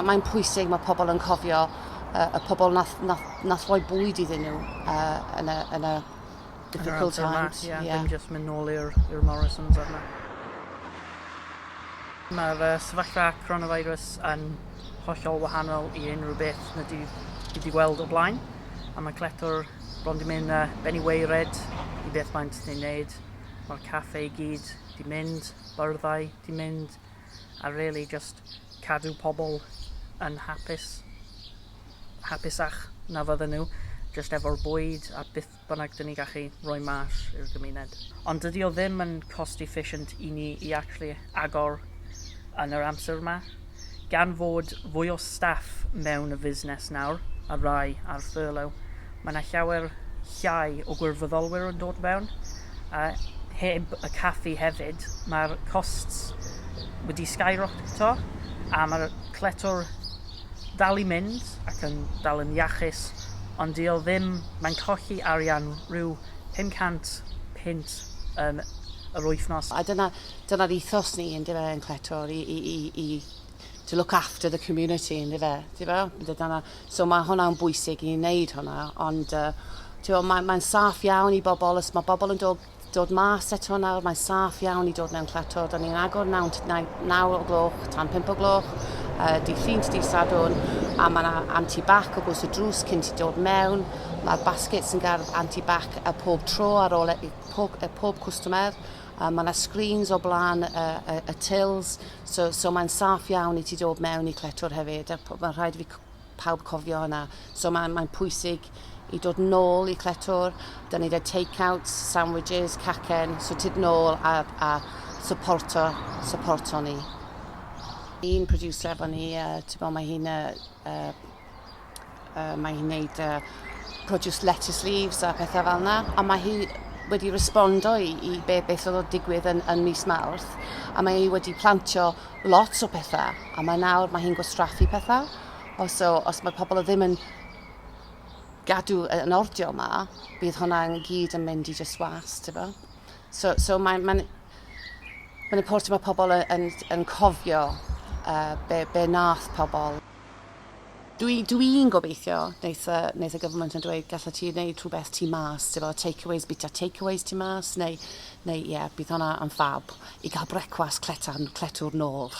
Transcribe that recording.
Mae'n pwysig mae pobl yn cofio y pobl nath roi bwyd iddyn nhw yn y difficult times. Dim just mynd nôl i'r Morrisons arna. Mae'r sefyllfa coronavirus yn hollol wahanol i unrhyw beth na di weld o blaen. A mae Cletwr bron di mynd benni weired i beth maent ni'n neud. Mae'r caffe i gyd di mynd, byrddau di mynd, a really just cadw pobl yn hapusach na fydden nhw, just efo'r bwyd a byth bynnag dyn ni gallu rhoi mas i'r gymuned. Ond dydy o ddim yn cost efficient i ni i actually agor yn yr amser yma. Gan fod fwy o staff mewn y busnes nawr, a rai ar furlough, mae yna llawer llai o gwirfoddolwyr yn dod mewn. Heb y caffi hefyd, mae'r costs wedi skyrocketo, a mae'r Cletwr dal i mynd ac yn dal yn iachus, ond mae'n colli arian rhyw 500 pint yr wythnos. A dyna'r ethos ni yn yn Cletwr to look after the community yn so mae hwnna'n bwysig i wneud hwnna, ond mae'n saff iawn i bobl, os mae bobl yn dod mas eto nawr, mae'n saff iawn i dod mewn Cletwr. Da ni'n agor 9 o gloch, tan 5 o gloch, di llun di Sadwn, a mae yna anti-bac o bws y drws cyn ti dod mewn. Mae'r baskets yn gael anti-bac y pob tro ar ôl pob cwstomer. Mae yna screens o blaen y tills, so mae'n saff iawn i ti dod mewn i Cletwr hefyd. Mae'n rhaid fi pawb cofio hynna. So mae'n pwysig i dod nôl i Cletwr. Da ni wedi take-outs, sandwiches, cacen, so tid nôl a supporto ni. Un producer efo ni, mae hi'n neud produce lettuce leaves a pethau fel yna, a mae hi wedi respondo i beth oedd o digwydd yn mis Mawrth, a mae hi wedi plantio lot o pethau, a nawr mae hi'n gwastraffu pethau. Os mae pobl ddim yn gadw yn ordio yma, bydd hwnna'n gyd yn mynd i just was, So mae'n important mae pobl yn cofio be nath pobl. Dwi'n gobeithio, wneith y government yn dweud gallai ti wneud rhywbeth ti mas, takeaways, bita takeaways ti mas, neu bydd hwnna yn fab i gael brecwast Cletwr nôl.